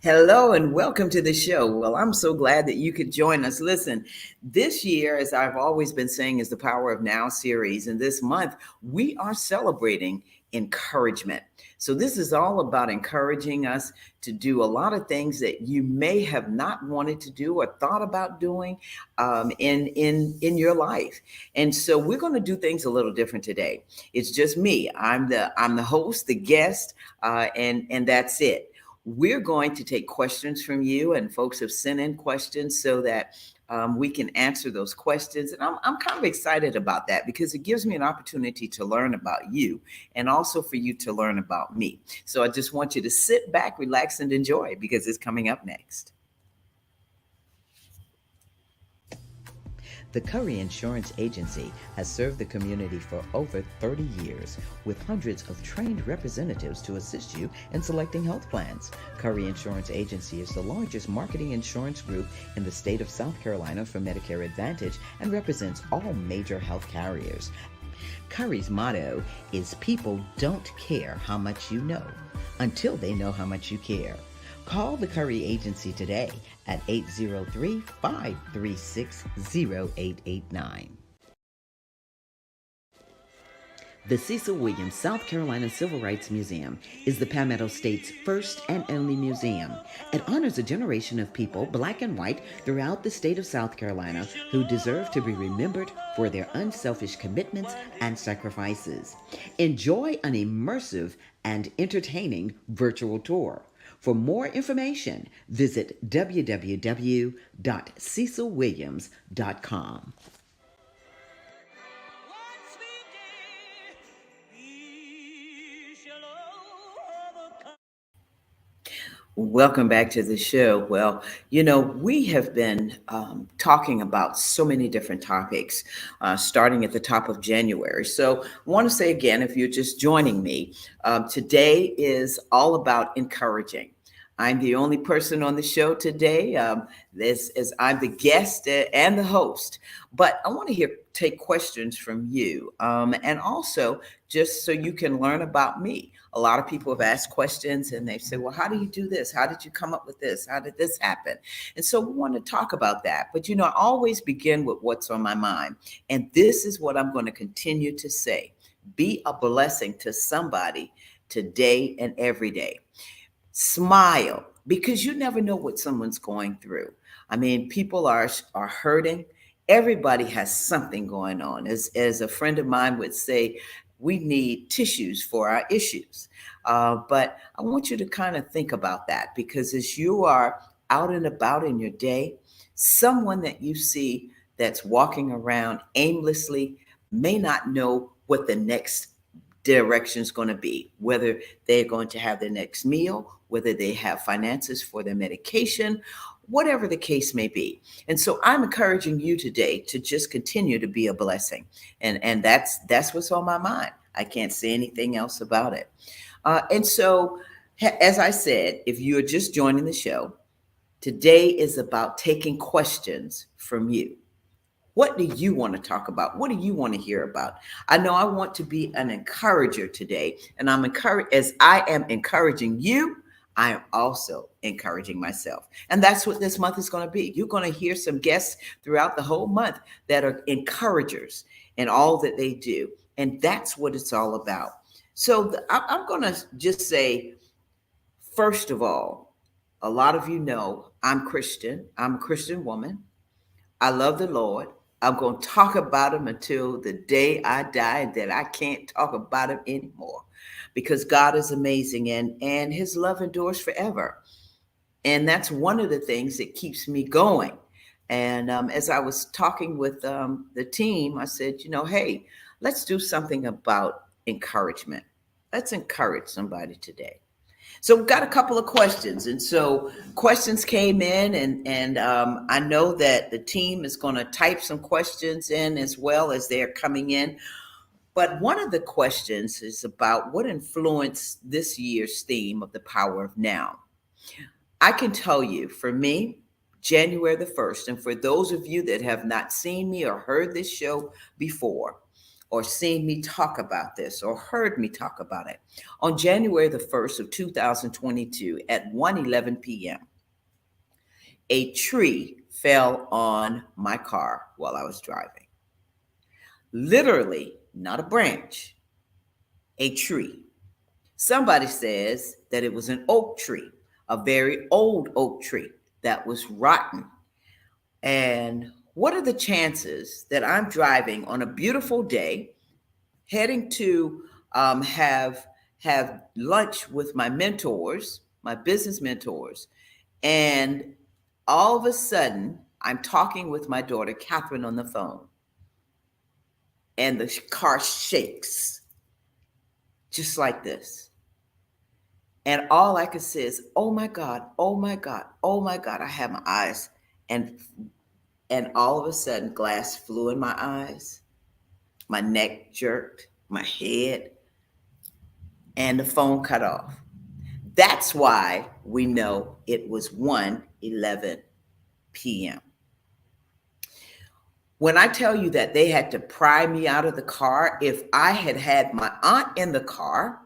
Hello and welcome to the show. Well, I'm so glad that you could join us. Listen, this year, as I've always been saying, is the Power of Now series. And this month, we are celebrating encouragement. So, this is all about encouraging us to do a lot of things that you may have not wanted to do or thought about doing in your life. And so, we're going to do things a little different today. It's just me. I'm the host, the guest, and that's it. We're going to take questions from you, and folks have sent in questions so that we can answer those questions. And I'm kind of excited about that because it gives me an opportunity to learn about you and also for you to learn about me. So I just want you to sit back, relax, and enjoy because it's coming up next. The Curry Insurance Agency has served the community for over 30 years with hundreds of trained representatives to assist you in selecting health plans. Curry Insurance Agency is the largest marketing insurance group in the state of South Carolina for Medicare Advantage and represents all major health carriers. Curry's motto is people don't care how much you know until they know how much you care. Call the Curry Agency today at 803-536-0889. The Cecil Williams South Carolina Civil Rights Museum is the Palmetto State's first and only museum. It honors a generation of people, black and white, throughout the state of South Carolina who deserve to be remembered for their unselfish commitments and sacrifices. Enjoy an immersive and entertaining virtual tour. For more information, visit www.cecilwilliams.com. Welcome back to the show. Well, we have been talking about so many different topics starting at the top of January. So I want to say again, if you're just joining me, today is all about encouraging. I'm the only person on the show today. This is I'm the guest and the host, but I want to take questions from you, and also just so you can learn about me. A lot of people have asked questions, and they've said, "Well, how do you do this? How did you come up with this? How did this happen?" And so we want to talk about that. But I always begin with what's on my mind, and this is what I'm going to continue to say: be a blessing to somebody today and every day. Smile because you never know what someone's going through. I mean, people are hurting. Everybody has something going on. As a friend of mine would say, we need tissues for our issues. But I want you to kind of think about that because as you are out and about in your day, someone that you see that's walking around aimlessly may not know what the next direction is going to be, whether they're going to have their next meal, whether they have finances for their medication, whatever the case may be. And so I'm encouraging you today to just continue to be a blessing. And that's what's on my mind. I can't say anything else about it. And so, as I said, if you're just joining the show, today is about taking questions from you. What do you want to talk about? What do you want to hear about? I know I want to be an encourager today, and I'm encouraged as I am encouraging you. I am also encouraging myself. And that's what this month is going to be. You're going to hear some guests throughout the whole month that are encouragers in all that they do. And that's what it's all about. So I'm going to just say, first of all, a lot of you know I'm Christian. I'm a Christian woman. I love the Lord. I'm going to talk about him until the day I die, and that I can't talk about him anymore because God is amazing and his love endures forever. And that's one of the things that keeps me going. And as I was talking with the team, I said, hey, let's do something about encouragement. Let's encourage somebody today. So we've got a couple of questions. And so questions came in and I know that the team is going to type some questions in as well as they're coming in. But one of the questions is about what influenced this year's theme of the power of now. I can tell you, for me, January the 1st, and for those of you that have not seen me or heard this show before, or seen me talk about this or heard me talk about it. On January the 1st of 2022 at 1:11 p.m., a tree fell on my car while I was driving. Literally, not a branch, a tree. Somebody says that it was an oak tree, a very old oak tree that was rotten. And what are the chances that I'm driving on a beautiful day, heading to have lunch with my mentors, my business mentors, and all of a sudden I'm talking with my daughter Catherine on the phone, and the car shakes just like this. And all I could say is, oh my God, oh my God, oh my God. I had my eyes, and all of a sudden glass flew in my eyes, my neck jerked, my head, and the phone cut off. That's why we know it was 1:11 p.m. When I tell you that they had to pry me out of the car, if I had had my aunt in the car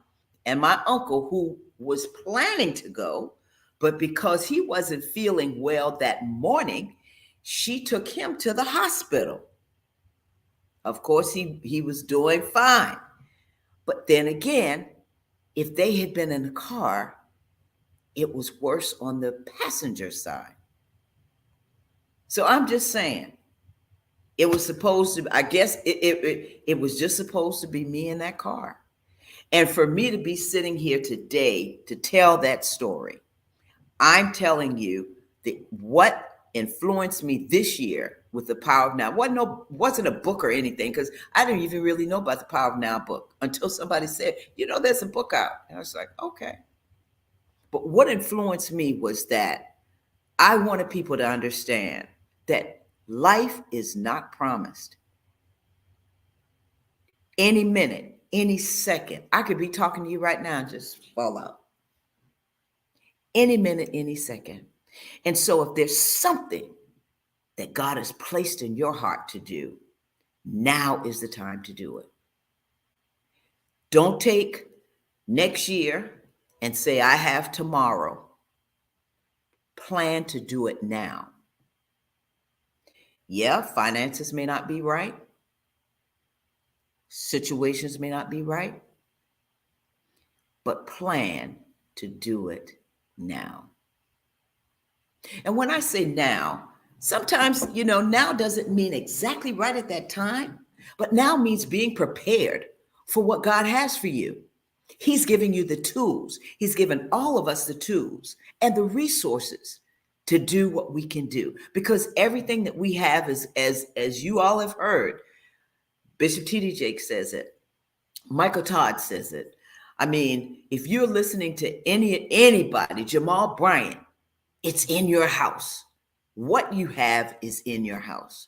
and my uncle who was planning to go, but because he wasn't feeling well that morning, she took him to the hospital. Of course, he was doing fine. But then again, if they had been in the car, it was worse on the passenger side. So I'm just saying, it was supposed to, I guess it was just supposed to be me in that car. And for me to be sitting here today to tell that story, I'm telling you that what influenced me this year with the Power of Now wasn't a book or anything, because I didn't even really know about the Power of Now book until somebody said, there's a book out. And I was like, okay. But what influenced me was that I wanted people to understand that life is not promised. Any minute, any second, I could be talking to you right now and just fall out. Any minute, any second. And so if there's something that God has placed in your heart to do, now is the time to do it. Don't take next year and say, I have tomorrow. Plan to do it now. Yeah, finances may not be right. Situations may not be right. But plan to do it now. And when I say now, sometimes, now doesn't mean exactly right at that time, but now means being prepared for what God has for you. He's giving you the tools. He's given all of us the tools and the resources to do what we can do, because everything that we have is, as you all have heard, Bishop T.D. Jakes says it, Michael Todd says it. I mean, if you're listening to anybody, Jamal Bryant, it's in your house. What you have is in your house.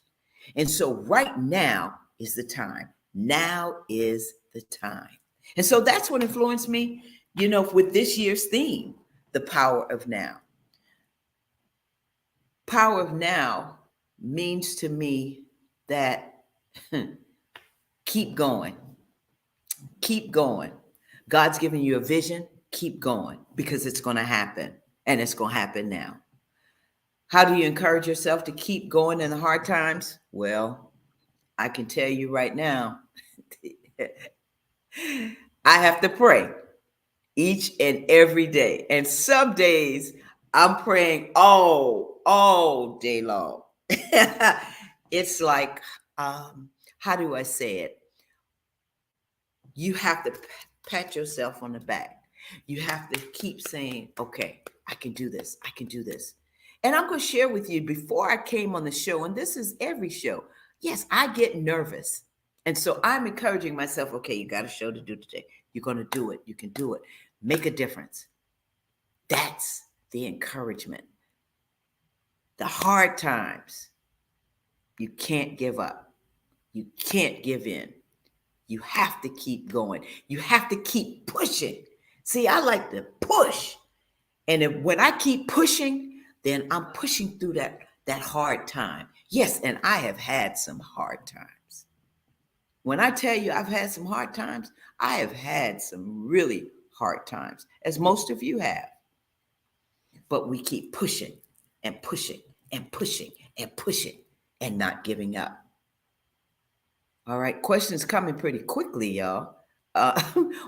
And so right now is the time. Now is the time. And so that's what influenced me, with this year's theme, the power of now. Power of now means to me that keep going. Keep going. God's giving you a vision. Keep going, because it's going to happen, and it's going to happen now. How do you encourage yourself to keep going in the hard times? Well, I can tell you right now, I have to pray each and every day. And some days I'm praying all day long. It's like, how do I say it? You have to pat yourself on the back. You have to keep saying, okay, I can do this. I can do this. And I'm going to share with you, before I came on the show, and this is every show, yes, I get nervous. And so I'm encouraging myself, okay, you got a show to do today. You're going to do it. You can do it. Make a difference. That's the encouragement. The hard times, you can't give up. You can't give in. You have to keep going. You have to keep pushing. See, I like to push. And when I keep pushing, then I'm pushing through that hard time. Yes, and I have had some hard times. When I tell you I've had some hard times, I have had some really hard times, as most of you have. But we keep pushing and pushing and pushing and pushing and not giving up. All right, questions coming pretty quickly, y'all. Uh,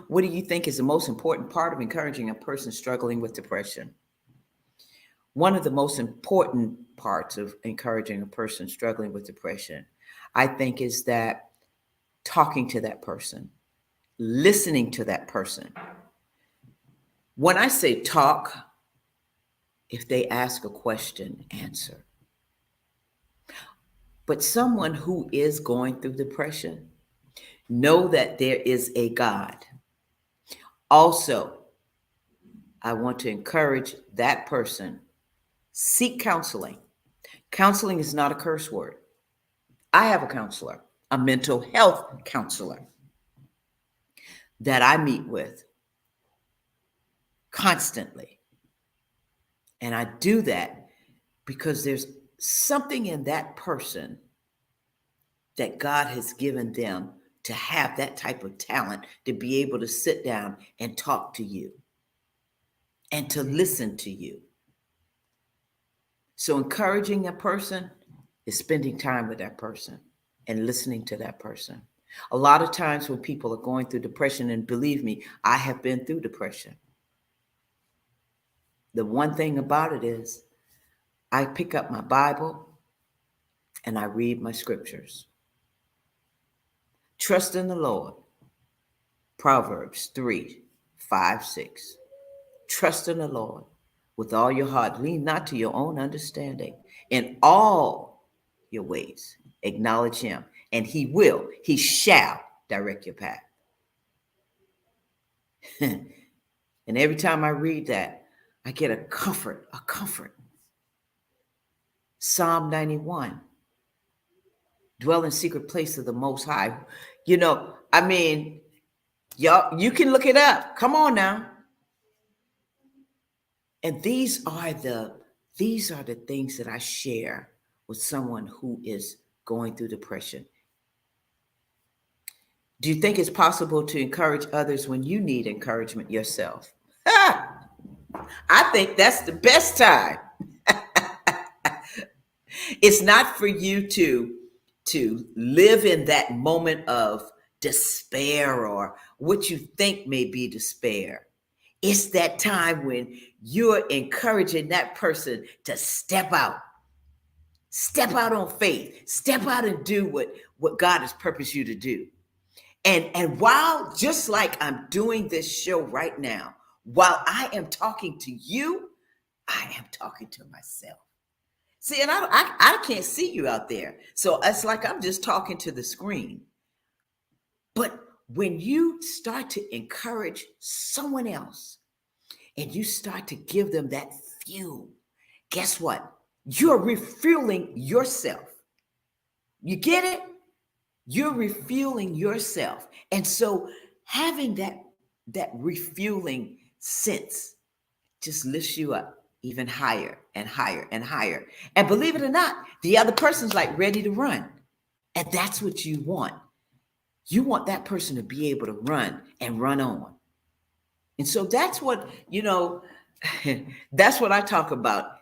what do you think is the most important part of encouraging a person struggling with depression? One of the most important parts of encouraging a person struggling with depression, I think, is that talking to that person, listening to that person. When I say talk, if they ask a question, answer. But someone who is going through depression, know that there is a God. Also, I want to encourage that person, seek counseling. Counseling is not a curse word. I have a counselor, a mental health counselor that I meet with constantly. And I do that because there's something in that person that God has given them to have that type of talent to be able to sit down and talk to you and to listen to you. So encouraging a person is spending time with that person and listening to that person. A lot of times when people are going through depression, and believe me, I have been through depression. The one thing about it is I pick up my Bible and I read my scriptures. Trust in the Lord. Proverbs 3:5-6. Trust in the Lord with all your heart. Lean not to your own understanding. In all your ways, acknowledge him, and he shall direct your path. And every time I read that, I get a comfort. Psalm 91, dwell in secret place of the Most High. Y'all, you can look it up. Come on now. And these are the things that I share with someone who is going through depression. Do you think it's possible to encourage others when you need encouragement yourself? I think that's the best time. It's not for you to live in that moment of despair or what you think may be despair. It's that time when you're encouraging that person to step out on faith, step out and do what God has purposed you to do. And while, just like I'm doing this show right now, while I am talking to you, I am talking to myself. See, and I can't see you out there. So it's like I'm just talking to the screen. But when you start to encourage someone else and you start to give them that fuel, guess what? You're refueling yourself. You get it? You're refueling yourself. And so having that refueling sense just lifts you up even higher and higher and higher. And believe it or not, the other person's like ready to run. And that's what you want. You want that person to be able to run and run on. And so that's what, that's what I talk about.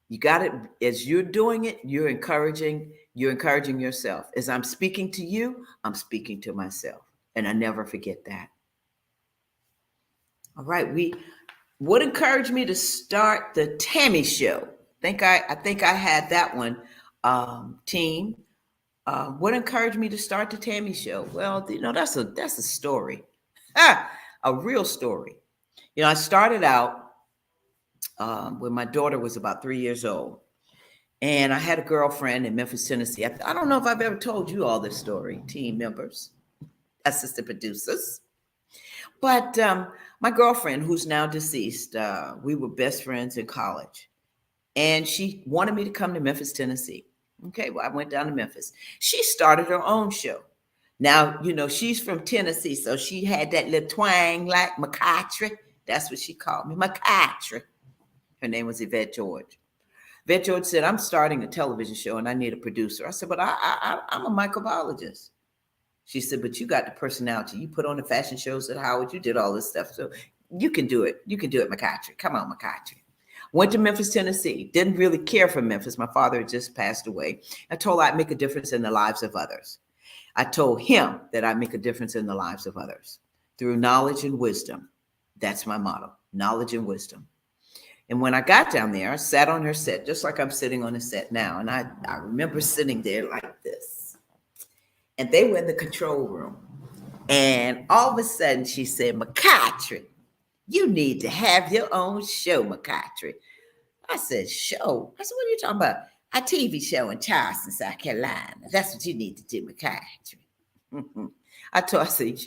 You got it. As you're doing it, you're encouraging yourself. As I'm speaking to you, I'm speaking to myself. And I never forget that. All right. What encouraged me to start the Tammy Show? I think I had that one, team. What encouraged me to start the Tammy Show? Well, that's a story, a real story. I started out when my daughter was about 3 years old, and I had a girlfriend in Memphis, Tennessee. I don't know if I've ever told you all this story, team members, assistant producers. But my girlfriend, who's now deceased, we were best friends in college. And she wanted me to come to Memphis, Tennessee. Okay, well, I went down to Memphis. She started her own show. Now, she's from Tennessee, so she had that little twang like McCatry. That's what she called me, McCatry. Her name was Yvette George. Yvette George said, I'm starting a television show and I need a producer. I said, but I'm a microbiologist. She said, but you got the personality. You put on the fashion shows at Howard. You did all this stuff. So you can do it. You can do it, McCatry. Come on, McCatry. Went to Memphis, Tennessee. Didn't really care for Memphis. My father had just passed away. I told her I'd make a difference in the lives of others. I told him that I'd make a difference in the lives of others through knowledge and wisdom. That's my motto, knowledge and wisdom. And when I got down there, I sat on her set, just like I'm sitting on the set now. And I remember sitting there like this. And they were in the control room. And all of a sudden, she said, McCatry, you need to have your own show, McCatry. I said, show? I said, what are you talking about? A TV show in Charleston, South Carolina. That's what you need to do, McCatry. I said,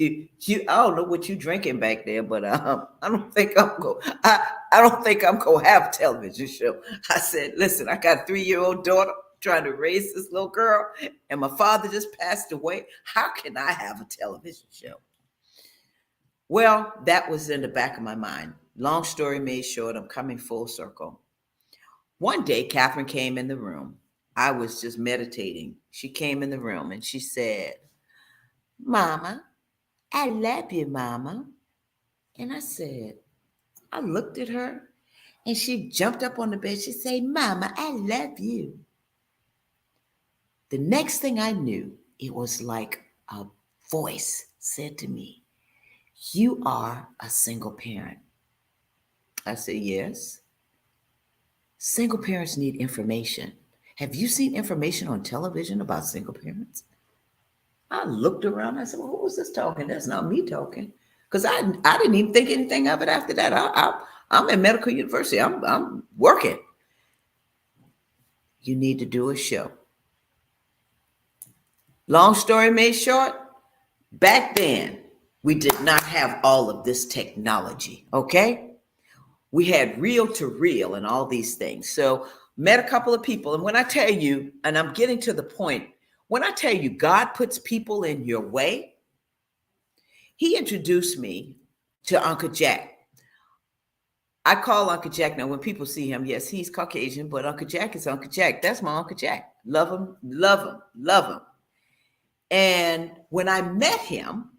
I don't know what you drinking back there, but I don't think I'm gonna have a television show. I said, listen, I got a 3-year-old daughter trying to raise this little girl, and my father just passed away. How can I have a television show? Well, that was in the back of my mind. Long story made short, I'm coming full circle. One day, Catherine came in the room. I was just meditating. She came in the room and she said, Mama, I love you, Mama. And I looked at her and she jumped up on the bed. She said, Mama, I love you. The next thing I knew, it was like a voice said to me, you are a single parent. I said, yes. Single parents need information. Have you seen information on television about single parents? I looked around. I said, well, who was this talking? That's not me talking. Because I didn't even think anything of it after that. I'm at medical university. I'm working. You need to do a show. Long story made short, back then, we did not have all of this technology, okay? We had reel to reel and all these things. So met a couple of people. And when I tell you, and I'm getting to the point, when I tell you God puts people in your way, he introduced me to Uncle Jack. I call Uncle Jack now when people see him. Yes, he's Caucasian, but Uncle Jack is Uncle Jack. That's my Uncle Jack. Love him, love him, love him. And when I met him,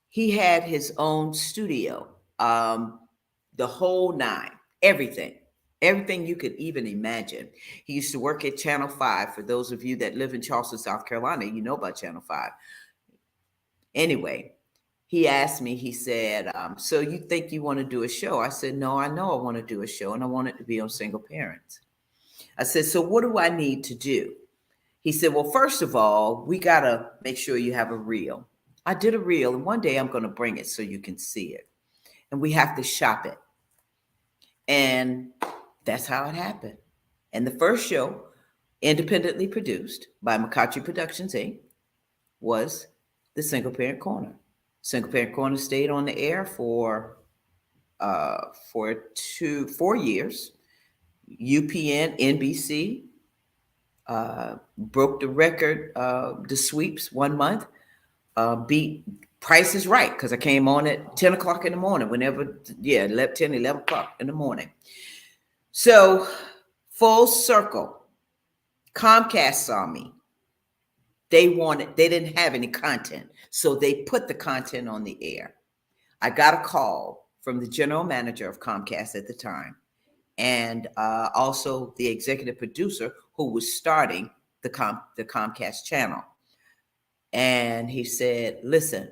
he had his own studio, the whole nine, everything you could even imagine. He used to work at Channel 5. For those of you that live in Charleston, South Carolina, you know about Channel 5. Anyway, he asked me, he said, so you think you want to do a show? I said, no, I know I want to do a show and I want it to be on single parents. I said, so what do I need to do? He said, well, first of all, we got to make sure you have a reel. I did a reel, and one day I'm going to bring it so you can see it. And we have to shop it. And that's how it happened. And the first show, independently produced by McCatry Productions, Inc., was the Single Parent Corner. Single Parent Corner stayed on the air for 4 years. UPN, NBC, broke the record, the sweeps 1 month, beat Price is Right, because I came on at 10 o'clock in the morning, 11 o'clock in the morning. So full circle, Comcast saw me. They didn't have any content, so they put the content on the air. I got a call from the general manager of Comcast at the time, and also the executive producer who was starting the Comcast channel. And he said, listen,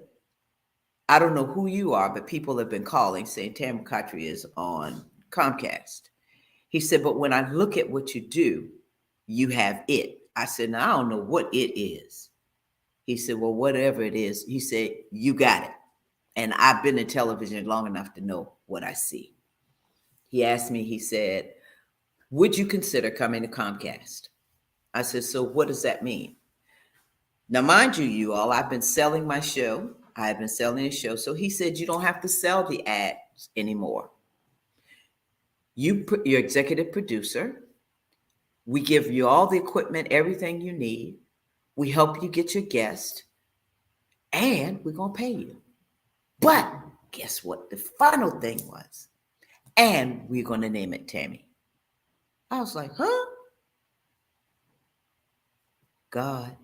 I don't know who you are, but people have been calling saying Tammy McCatry is on Comcast. He said, but when I look at what you do, you have it. I said, now I don't know what it is. He said, well, whatever it is, he said, you got it. And I've been in television long enough to know what I see. He asked me, he said, would you consider coming to Comcast? I said, so what does that mean? Now, mind you all, I've been selling my show. I've been selling a show. So he said, you don't have to sell the ads anymore. You're executive producer. We give you all the equipment, everything you need. We help you get your guest, and we're going to pay you. But guess what? The final thing was, and we're going to name it Tammy. I was like, huh? God.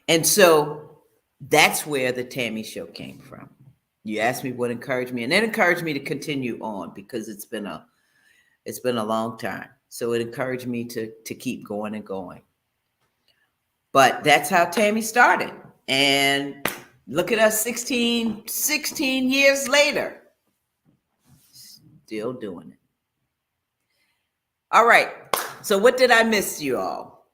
And so that's where the Tammy Show came from. You asked me what encouraged me, and that encouraged me to continue on because it's been a long time. So it encouraged me to keep going and going. But that's how Tammy started. And look at us 16 years later, still doing it. All right. So what did I miss, you all?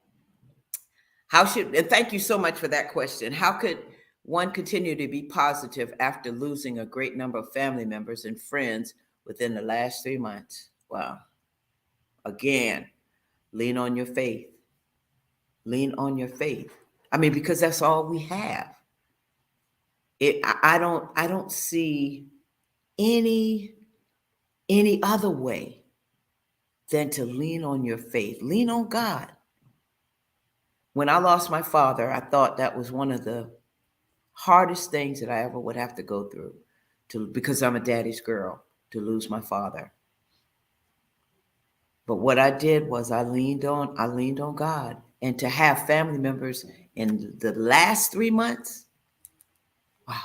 And thank you so much for that question. How could one continue to be positive after losing a great number of family members and friends within the last 3 months? Wow. Again, lean on your faith. Lean on your faith. I mean, because that's all we have. I don't see any other way than to lean on your faith. Lean on God. When I lost my father, I thought that was one of the hardest things that I ever would have to go through, because I'm a daddy's girl, to lose my father. But what I did was I leaned on God. And to have family members in the last 3 months, wow.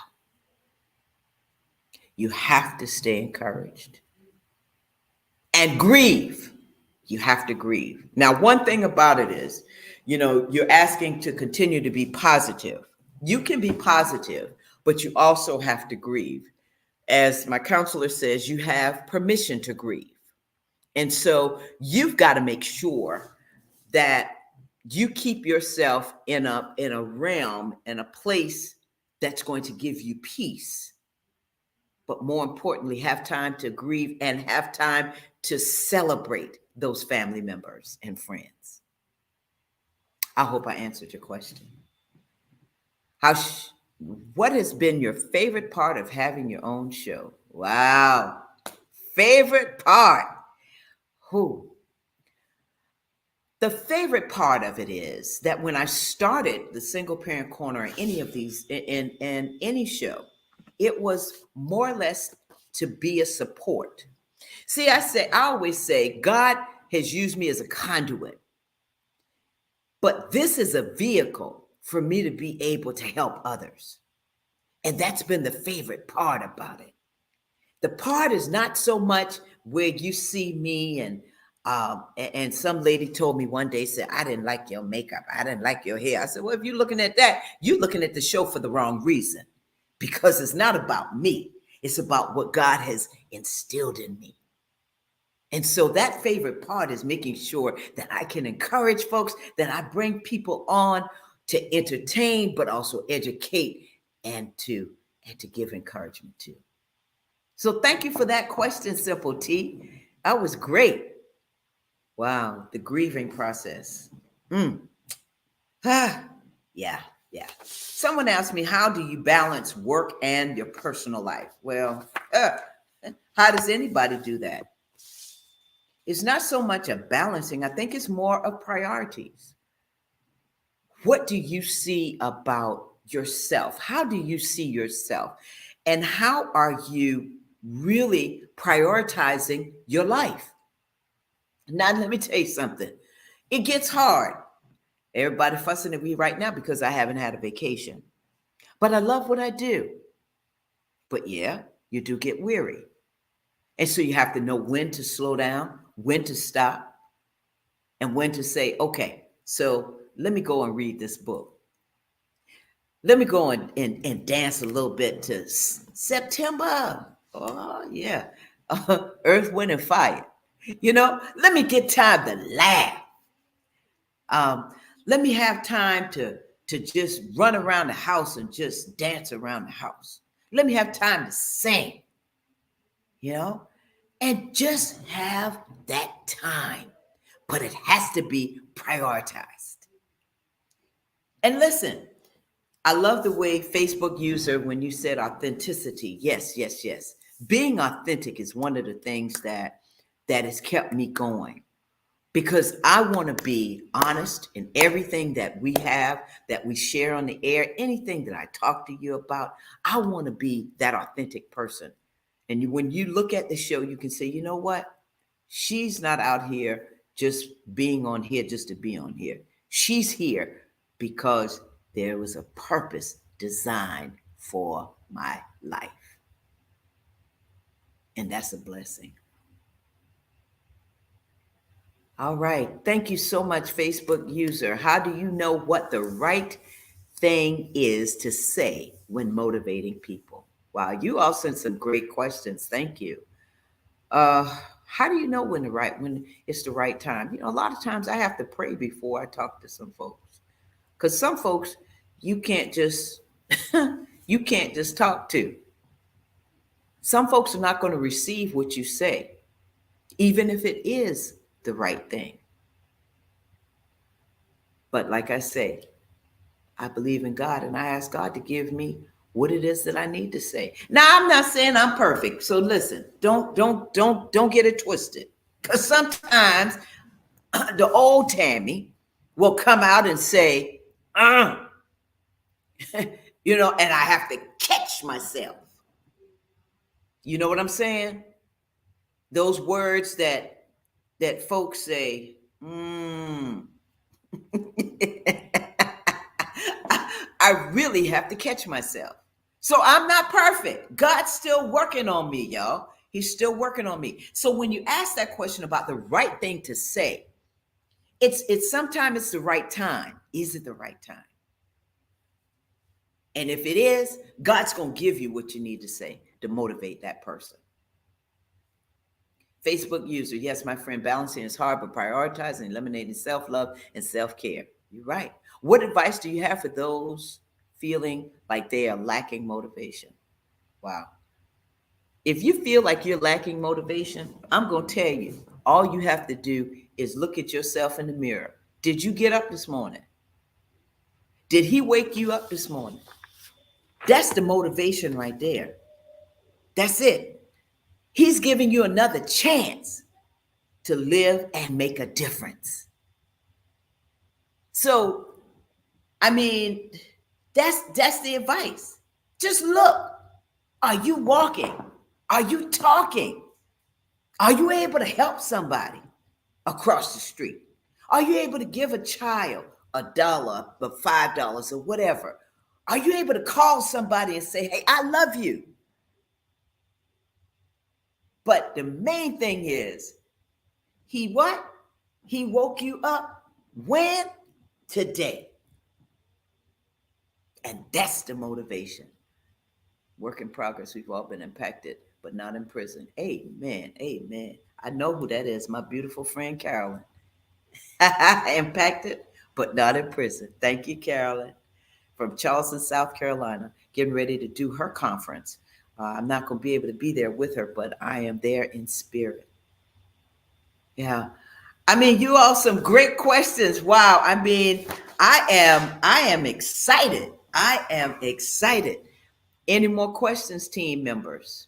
You have to stay encouraged. And grieve. You have to grieve. Now, one thing about it is, you're asking to continue to be positive. You can be positive, but you also have to grieve. As my counselor says, you have permission to grieve. And so you've got to make sure that you keep yourself in a realm, in a place that's going to give you peace. But more importantly, have time to grieve and have time to celebrate those family members and friends. I hope I answered your question. What has been your favorite part of having your own show? Wow. Favorite part. The favorite part of it is that when I started the Single Parent Corner or any of these in any show, it was more or less to be a support. See, I always say God has used me as a conduit, but this is a vehicle for me to be able to help others. And that's been the favorite part about it. The part is not so much where you see me and some lady told me one day, said, I didn't like your makeup. I didn't like your hair. I said, well, if you're looking at that, you're looking at the show for the wrong reason, because it's not about me. It's about what God has instilled in me. And so that favorite part is making sure that I can encourage folks, that I bring people on to entertain, but also educate and to give encouragement to. So thank you for that question, Simple T. That was great. Wow, the grieving process. Yeah. Someone asked me, how do you balance work and your personal life? Well, how does anybody do that? It's not so much a balancing. I think it's more of priorities. What do you see about yourself? How do you see yourself? And how are you really prioritizing your life? Now, let me tell you something. It gets hard. Everybody fussing at me right now because I haven't had a vacation. But I love what I do. But yeah, you do get weary. And so you have to know when to slow down, when to stop, and when to say, okay, so let me go and read this book. Let me go and dance a little bit to September. Oh, yeah. Earth, Wind, and Fire. Let me get time to laugh. Let me have time to just run around the house and just dance around the house. Let me have time to sing, and just have that time. But it has to be prioritized. And listen, I love the way Facebook user, when you said authenticity. Yes. Being authentic is one of the things that has kept me going, because I want to be honest in everything that we have, that we share on the air, anything that I talk to you about. I want to be that authentic person. And when you look at the show, you can say, you know what? She's not out here just being on here just to be on here. She's here because there was a purpose designed for my life. And that's a blessing. All right. Thank you so much, Facebook user. How do you know what the right thing is to say when motivating people? Wow, you all sent some great questions. Thank you. How do you know when it's the right time? A lot of times I have to pray before I talk to some folks. Because some folks you can't just you can't just talk to. Some folks are not going to receive what you say, even if it is the right thing. But like I say, I believe in God and I ask God to give me what it is that I need to say. Now, I'm not saying I'm perfect. So listen, don't get it twisted. Because sometimes the old Tammy will come out and say, and I have to catch myself. You know what I'm saying? Those words that folks say, I really have to catch myself. So I'm not perfect. God's still working on me, y'all. He's still working on me. So when you ask that question about the right thing to say, it's sometimes it's the right time. Is it the right time? And if it is, God's going to give you what you need to say to motivate that person. Facebook user, yes, my friend, balancing is hard, but prioritizing, eliminating self-love and self-care. You're right. What advice do you have for those feeling like they are lacking motivation? Wow. If you feel like you're lacking motivation, I'm going to tell you, all you have to do is look at yourself in the mirror. Did you get up this morning? Did he wake you up this morning? That's the motivation right there. That's it. He's giving you another chance to live and make a difference. So, I mean, that's the advice. Just look. Are you walking? Are you talking? Are you able to help somebody across the street? Are you able to give a child $1, but $5 or whatever? Are you able to call somebody and say, hey, I love you? But the main thing is, he what? He woke you up when? Today. And that's the motivation. Work in progress. We've all been impacted, but not in prison. Amen. Amen. I know who that is. My beautiful friend, Carolyn. Impacted, but not in prison. Thank you, Carolyn. From Charleston, South Carolina, getting ready to do her conference. I'm not going to be able to be there with her, but I am there in spirit. Yeah. I mean, you all some great questions. Wow. I mean, I am excited. I am excited. Any more questions, team members?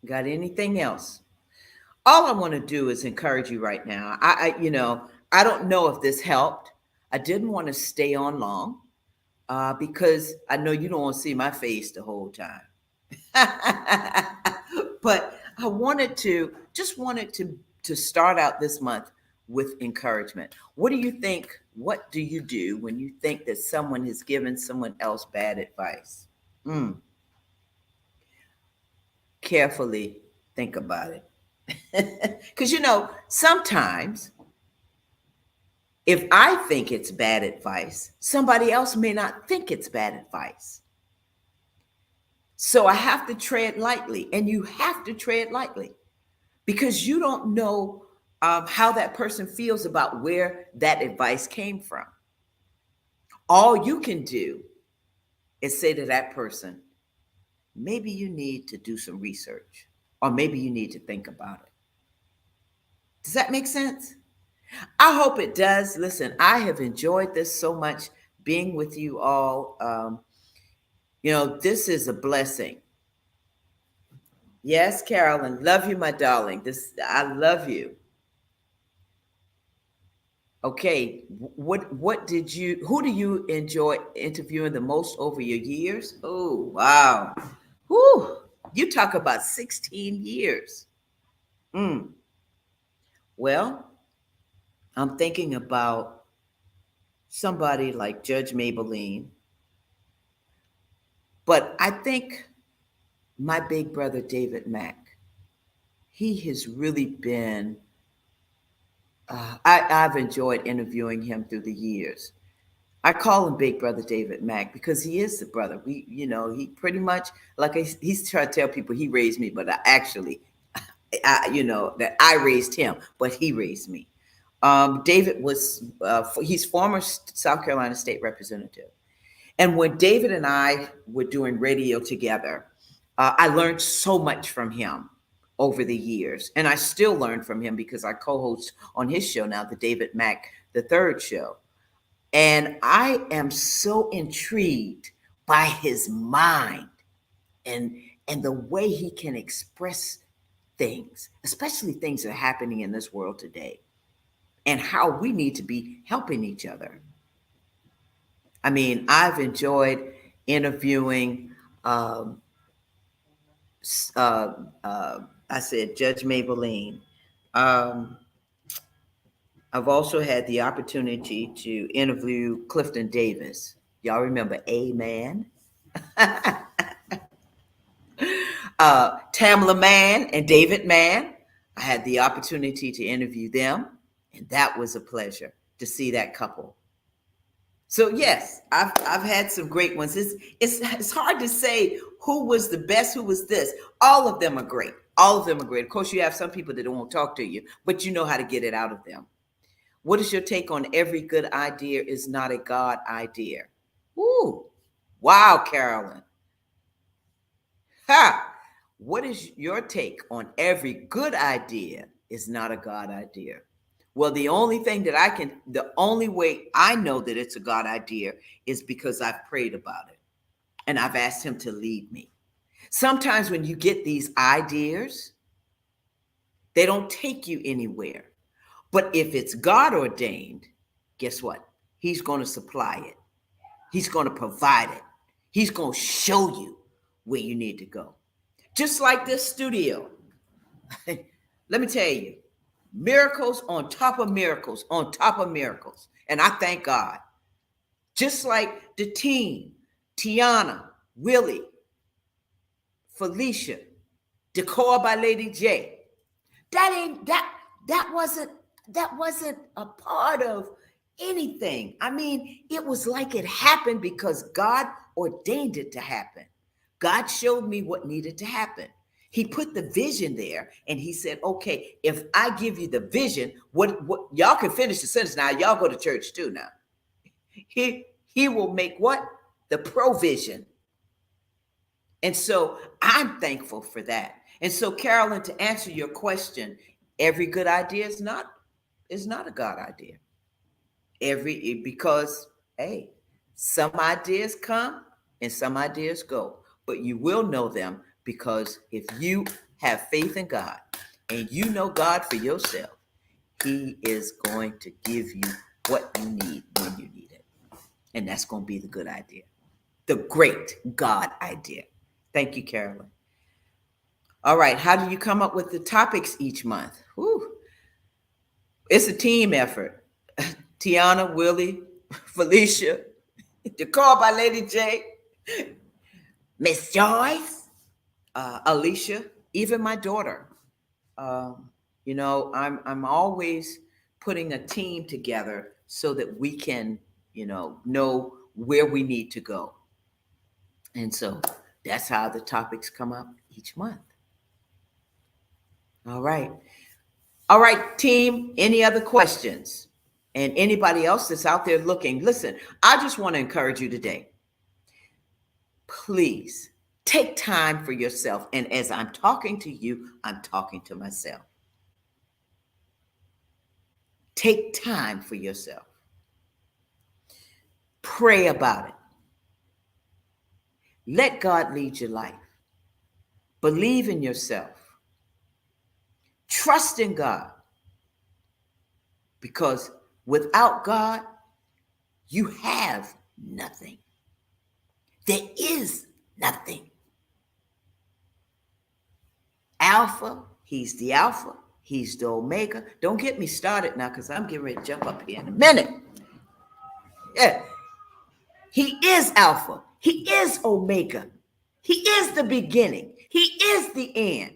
Got anything else? All I want to do is encourage you right now. I don't know if this helped. I didn't want to stay on long because I know you don't want to see my face the whole time. But I wanted to start out this month with encouragement. What do you think? What do you do when you think that someone has given someone else bad advice? Carefully think about it. Because sometimes if I think it's bad advice, somebody else may not think it's bad advice. So I have to tread lightly, and you have to tread lightly because you don't know how that person feels about where that advice came from. All you can do is say to that person, maybe you need to do some research, or maybe you need to think about it. Does that make sense? I hope it does. Listen, I have enjoyed this so much, being with you all. This is a blessing. Yes, Carolyn, love you, my darling. I love you. Okay, who do you enjoy interviewing the most over your years? Oh, wow. Whew. You talk about 16 years. Well, I'm thinking about somebody like Judge Maybelline, but I think my big brother David Mack, he has really been. I've enjoyed interviewing him through the years. I call him Big Brother David Mack because he is the brother. He pretty much like he's trying to tell people he raised me, but that I raised him, but he raised me. David he's former South Carolina state representative. And when David and I were doing radio together, I learned so much from him over the years. And I still learn from him because I co-host on his show now, the David Mack the Third Show. And I am so intrigued by his mind and and the way he can express things, especially things that are happening in this world today, and how we need to be helping each other. I mean, I've enjoyed interviewing, um, uh, I said, Judge Maybelline. Um, I've also had the opportunity to interview Clifton Davis. Y'all remember Amen? Tamla Mann and David Mann. I had the opportunity to interview them, and that was a pleasure to see that couple. So yes, I've had some great ones. It's hard to say who was the best, who was this. All of them are great. All of them are great. Of course, you have some people that won't talk to you, but you know how to get it out of them. What is your take on every good idea is not a God idea? Ooh, wow, Carolyn. Ha! What is your take on every good idea is not a God idea? Well, the only way I know that it's a God idea is because I've prayed about it and I've asked him to lead me. Sometimes when you get these ideas, they don't take you anywhere. But if it's God ordained, guess what? He's going to supply it. He's going to provide it. He's going to show you where you need to go. Just like this studio. Let me tell you, miracles on top of miracles on top of miracles. And I thank God. Just like the team, Tiana, Willie, Felicia, Decor by Lady J. That wasn't a part of anything. I mean, it was like it happened because God ordained it to happen. God showed me what needed to happen. He put the vision there and he said, okay, if I give you the vision, what y'all can finish the sentence now. Y'all go to church too now. He will make what? The provision. And so I'm thankful for that. And so, Carolyn, to answer your question, every good idea is not a God idea. Because hey, some ideas come and some ideas go, but you will know them because if you have faith in God and you know God for yourself, he is going to give you what you need when you need it. And that's going to be the good idea, the great God idea. Thank you, Carolyn. All right, how do you come up with the topics each month? Whew. It's a team effort. Tiana, Willie, Felicia, Decor by Lady J, Miss Joyce, Alicia, even my daughter. I'm always putting a team together so that we can, know where we need to go. And so that's how the topics come up each month. All right. All right, team, any other questions? And anybody else that's out there looking, listen, I just want to encourage you today. Please take time for yourself. And as I'm talking to you, I'm talking to myself. Take time for yourself. Pray about it. Let God lead your life. Believe in yourself. Trust in God. Because without God, you have nothing. There is nothing. Alpha, he's the Alpha, he's the Omega. Don't get me started now because I'm getting ready to jump up here in a minute. Yeah. He is Alpha. He is Omega. He is the beginning. He is the end.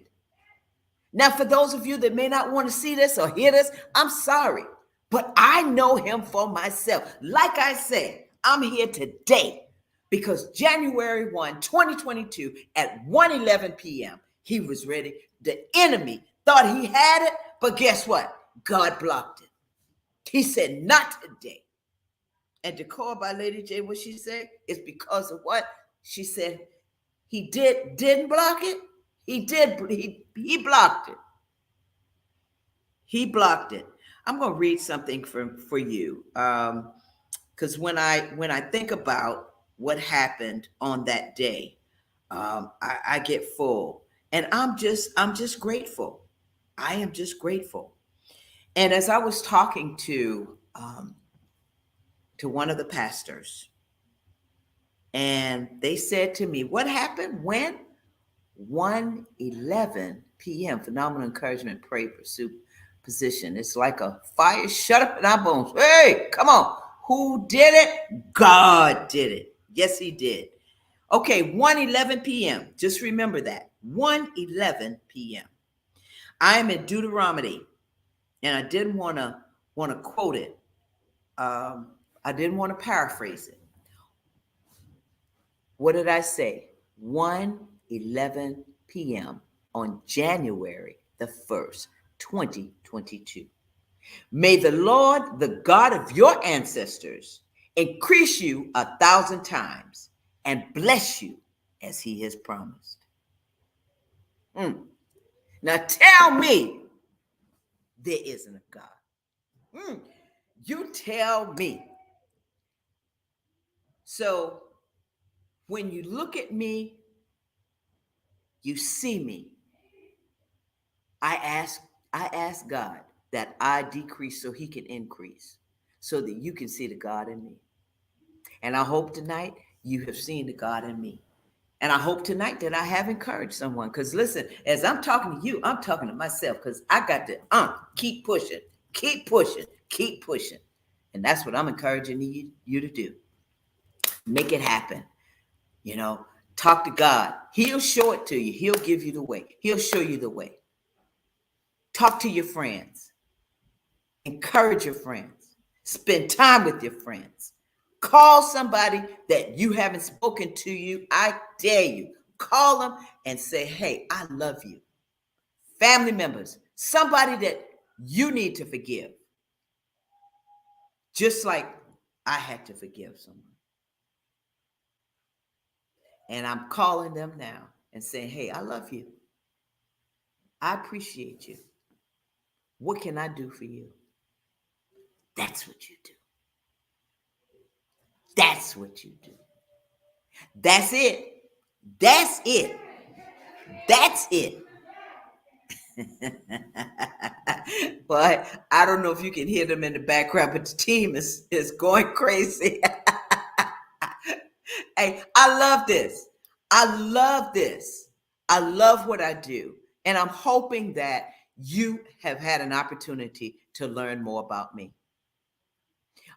Now, for those of you that may not want to see this or hear this, I'm sorry, but I know him for myself. Like I said, I'm here today because January 1, 2022 at 1:11 p.m., he was ready. The enemy thought he had it, but guess what? God blocked it. He said, not today. And Decor by Lady J, what she said is because of what? She said, he didn't block it. He blocked it. He blocked it. I'm going to read something for you. Because when I think about what happened on that day, I get full. And I'm just grateful. I am just grateful. And as I was talking to one of the pastors, and they said to me, what happened when? 1:11 p.m. Phenomenal encouragement, pray, pursue, position. It's like a fire shut up in our bones. Hey, come on. Who did it? God did it. Yes, he did. Okay, 1:11 p.m. Just remember that. 1:11 p.m. I am in Deuteronomy, and I didn't want to quote it. I didn't want to paraphrase it. What did I say? 1:11 p.m. on January the 1st, 2022. May the Lord, the God of your ancestors, increase you 1,000 times and bless you as he has promised. Now tell me there isn't a God. You tell me. So when you look at me, you see me. I ask God that I decrease so he can increase, so that you can see the God in me. And I hope tonight you have seen the God in me. And I hope tonight that I have encouraged someone. Because listen, as I'm talking to you, I'm talking to myself, because I got to keep pushing, keep pushing, keep pushing. And that's what I'm encouraging you to do. Make it happen. Talk to God. He'll show it to you. He'll give you the way. He'll show you the way. Talk to your friends. Encourage your friends. Spend time with your friends. Call somebody that you haven't spoken to you. I dare you. Call them and say, hey, I love you. Family members, somebody that you need to forgive. Just like I had to forgive someone. And I'm calling them now and saying, hey, I love you. I appreciate you. What can I do for you? That's what you do. That's what you do. That's it. That's it. That's it. But I don't know if you can hear them in the background, but the team is going crazy. Hey, I love this. I love this. I love what I do. And I'm hoping that you have had an opportunity to learn more about me.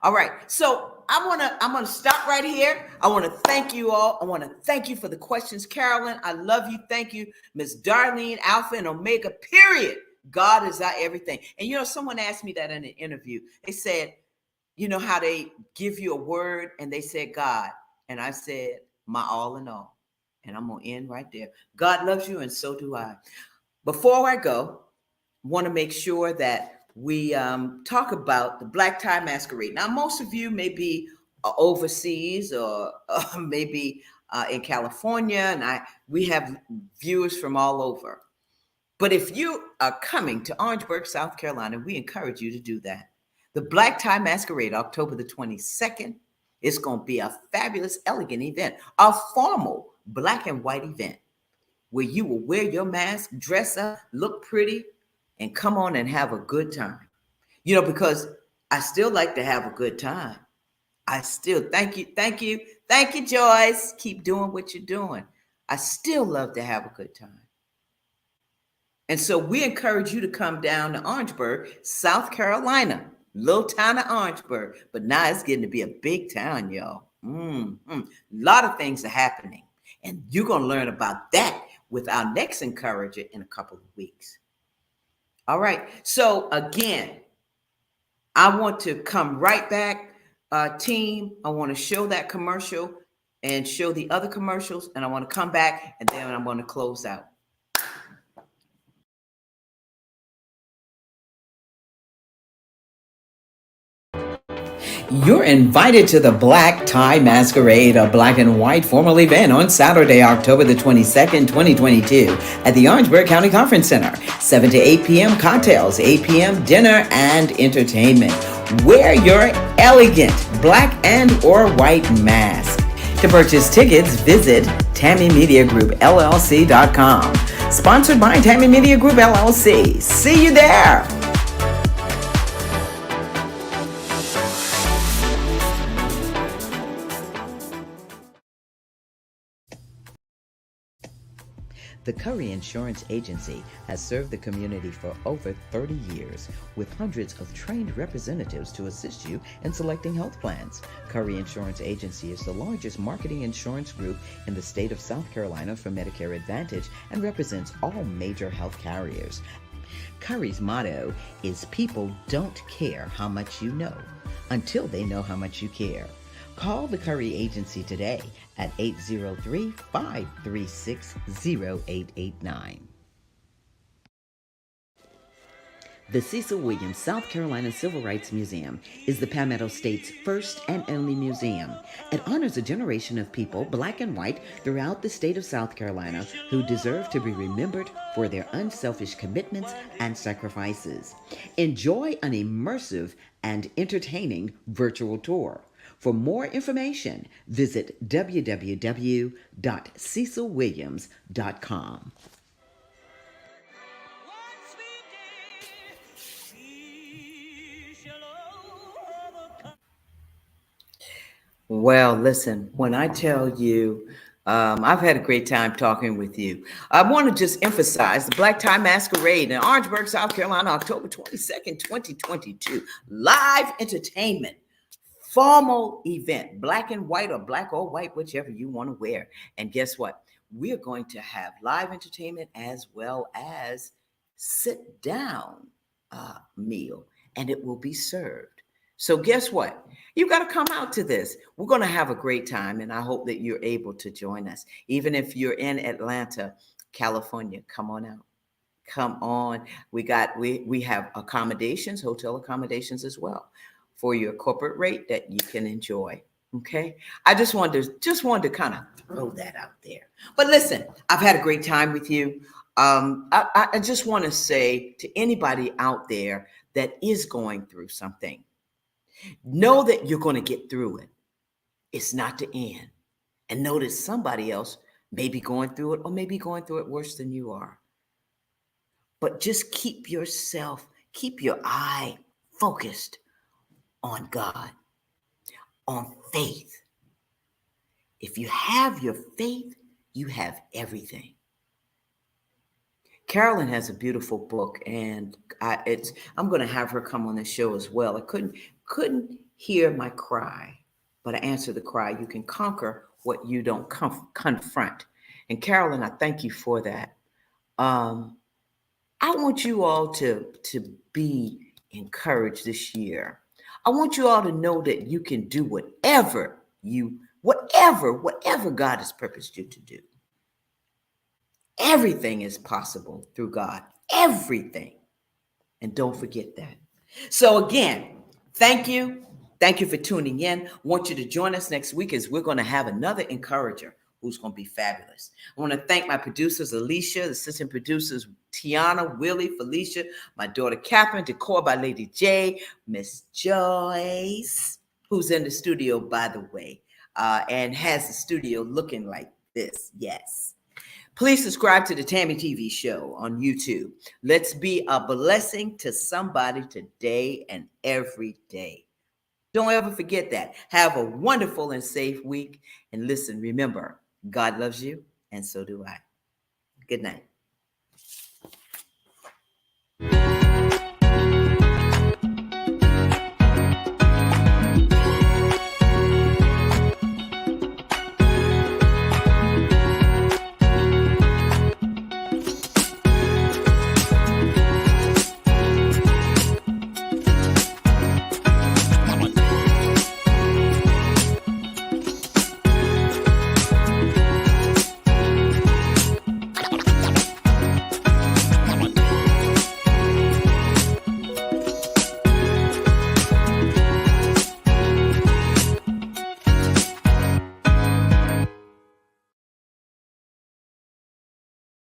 All right. So I'm gonna stop right here. I want to thank you all. I want to thank you for the questions. Carolyn, I love you. Thank you. Miss Darlene, Alpha and Omega, period. God is our everything. And someone asked me that in an interview. They said, how they give you a word and they said God. And I said, my all in all. And I'm going to end right there. God loves you and so do I. Before I go, I want to make sure that we talk about the Black Tie Masquerade. Now, most of you may be overseas or maybe in California, and we have viewers from all over. But if you are coming to Orangeburg, South Carolina, we encourage you to do that. The Black Tie Masquerade, October the 22nd, is going to be a fabulous, elegant event, a formal black and white event where you will wear your mask, dress up, look pretty, and come on and have a good time. Because I still like to have a good time. I still, thank you, Joyce. Keep doing what you're doing. I still love to have a good time. And so we encourage you to come down to Orangeburg, South Carolina. Little town of Orangeburg, but now it's getting to be a big town, y'all. A lot of things are happening, and you're going to learn about that with our next encourager in a couple of weeks. All right. So again, I want to come right back, team. I want to show that commercial and show the other commercials, and I want to come back, and then I'm going to close out. You're invited to the Black Tie Masquerade, a black and white formal event on Saturday, October the 22nd, 2022 at the Orangeburg County Conference Center. 7 to 8 p.m. cocktails, 8 p.m. dinner and entertainment. Wear your elegant black and or white mask. To purchase tickets, visit TammyMediaGroupLLC.com. Sponsored by Tammy Media Group LLC. See you there. The Curry Insurance Agency has served the community for over 30 years with hundreds of trained representatives to assist you in selecting health plans. Curry Insurance Agency is the largest marketing insurance group in the state of South Carolina for Medicare Advantage and represents all major health carriers. Curry's motto is people don't care how much you know until they know how much you care. Call the Curry Agency today at 803-536-0889. The Cecil Williams South Carolina Civil Rights Museum is the Palmetto State's first and only museum. It honors a generation of people, black and white, throughout the state of South Carolina who deserve to be remembered for their unselfish commitments and sacrifices. Enjoy an immersive and entertaining virtual tour. For more information, visit www.cecilwilliams.com. Well, listen, when I tell you, I've had a great time talking with you. I want to just emphasize the Black Tie Masquerade in Orangeburg, South Carolina, October 22nd, 2022. Live entertainment, formal event, black and white or black or white, whichever you want to wear. And guess what? We're going to have live entertainment as well as sit down meal, and it will be served. So guess what? You got to come out to this. We're going to have a great time, and I hope that you're able to join us. Even if you're in Atlanta, California, come on out. Come on. We have accommodations, hotel accommodations as well for your corporate rate that you can enjoy. Okay. I just wanted to kind of throw that out there. But listen, I've had a great time with you. I just want to say to anybody out there that is going through something, know that you're going to get through it. It's not the end. And know that somebody else may be going through it or may be going through it worse than you are. But just keep your eye focused on God, on faith. If you have your faith, you have everything. Carolyn has a beautiful book, and I'm going to have her come on the show as well. I couldn't hear my cry, but I answered the cry. You can conquer what you don't confront. And Carolyn, I thank you for that. I want you all to be encouraged this year. I want you all to know that you can do whatever God has purposed you to do. Everything is possible through God. Everything. And don't forget that. So again, thank you. Thank you for tuning in. I want you to join us next week as we're going to have another encourager who's going to be fabulous. I want to thank my producers, Alicia, the assistant producers, Tiana, Willie, Felicia, my daughter, Catherine, decor by Lady J, Miss Joyce, who's in the studio, by the way, and has the studio looking like this. Yes. Please subscribe to the Tammy TV Show on YouTube. Let's be a blessing to somebody today and every day. Don't ever forget that. Have a wonderful and safe week. And listen, remember, God loves you, and so do I. Good night.